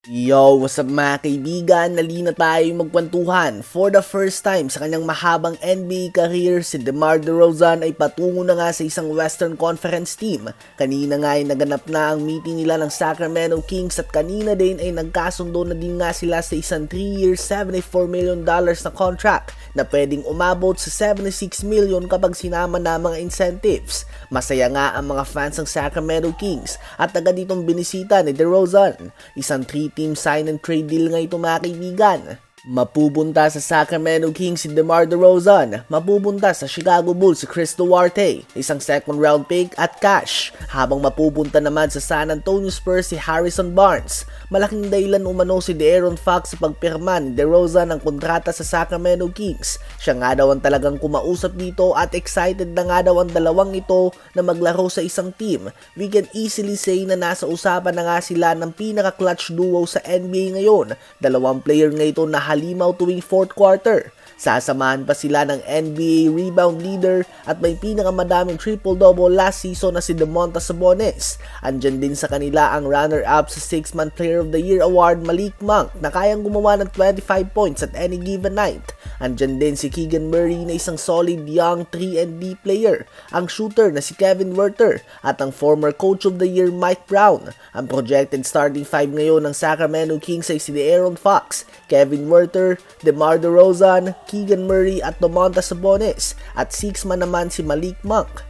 Yo, what's up mga kaibigan? Nalina tayo magkwentuhan. For the first time sa kanyang mahabang NBA career, si DeMar DeRozan ay patungo na nga sa isang Western Conference team. Kanina nga ay naganap na ang meeting nila ng Sacramento Kings at kanina din ay nagkasundo na din nga sila sa isang 3-year $74 million na contract na pwedeng umabot sa $76 million kapag sinama na mga incentives. Masaya nga ang mga fans ng Sacramento Kings at agad itong binisita ni DeRozan. Isang 3-team sign and trade deal nga ito mga kaibigan. Mapupunta sa Sacramento Kings si DeMar DeRozan, mapupunta sa Chicago Bulls si Chris Duarte, isang second round pick at cash, habang mapupunta naman sa San Antonio Spurs si Harrison Barnes. Malaking dahilan umano si De'Aaron Fox sa pagpirma ni DeRozan ng kontrata sa Sacramento Kings. Siya nga daw ang talagang kumausap dito at excited na nga daw ang dalawang ito na maglaro sa isang team. We can easily say na nasa usapan na nga sila ng pinaka-clutch duo sa NBA ngayon. Dalawang player nga ito na halimaw tuwing fourth quarter. Sasamahan pa sila ng NBA rebound leader at may pinakamadaming triple-double last season na si Domantas Sabonis. Andyan din sa kanila ang runner-up sa 6-man Player of the Year award Malik Monk na kayang gumawa ng 25 points at any given night. Andyan din si Keegan Murray na isang solid young 3-and-D player, ang shooter na si Kevin Huerter at ang former Coach of the Year Mike Brown. Ang projected starting 5 ngayon ng Sacramento Kings ay si De'Aaron Fox, Kevin Huerter, DeMar DeRozan, Keegan Murray at Domantas Sabonis at 6-man naman si Malik Monk.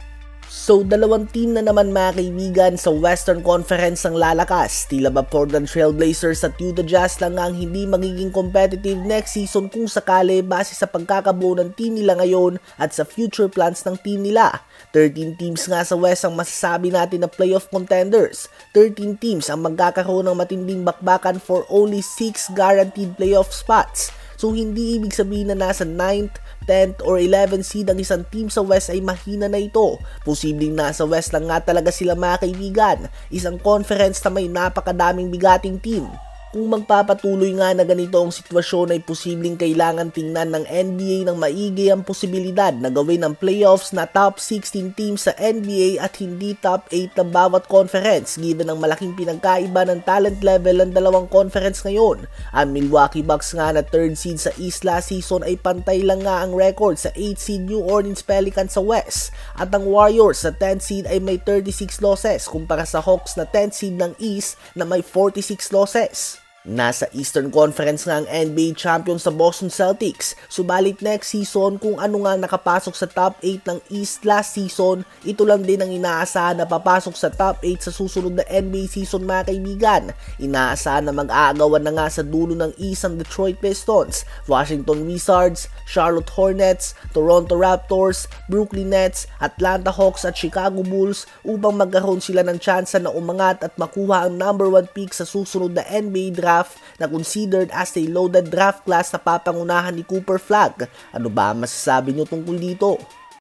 So dalawang team na naman mga kaibigan sa Western Conference ang lalakas. Tila ba Portland Trail Blazers at Utah Jazz lang ang hindi magiging competitive next season kung sakali base sa pagkakabuo ng team nila ngayon at sa future plans ng team nila. 13 teams nga sa West ang masasabi natin na playoff contenders. 13 teams ang magkakaroon ng matinding bakbakan for only 6 guaranteed playoff spots. So hindi ibig sabihin na nasa 9th, 10th or 11th seed ang isang team sa West ay mahina na ito. Posibleng nasa West lang nga talaga sila mga kaibigan. Isang conference na may napakadaming bigating team. Kung magpapatuloy nga na ganito ang sitwasyon ay posibleng kailangan tingnan ng NBA ng maigi ang posibilidad na gawin ang playoffs na top 16 teams sa NBA at hindi top 8 ng bawat conference given ang malaking pinagkaiba ng talent level ng dalawang conference ngayon. Ang Milwaukee Bucks nga na 3rd seed sa East last season ay pantay lang nga ang record sa 8th seed New Orleans Pelicans sa West at ang Warriors sa 10th seed ay may 36 losses kumpara sa Hawks na 10th seed ng East na may 46 losses. Nasa Eastern Conference nga ang NBA champion sa Boston Celtics, subalit next season kung ano nga nakapasok sa top 8 ng East last season, ito lang din ang inaasahan na papasok sa top 8 sa susunod na NBA season mga kaibigan. Inaasahan na mag-aagawan na nga sa dulo ng East ang Detroit Pistons, Washington Wizards, Charlotte Hornets, Toronto Raptors, Brooklyn Nets, Atlanta Hawks at Chicago Bulls upang magkaroon sila ng tsansa na umangat at makuha ang number 1 pick sa susunod na NBA draft na considered as a loaded draft class na papangunahan ni Cooper Flagg. Ano ba masasabi nyo tungkol dito?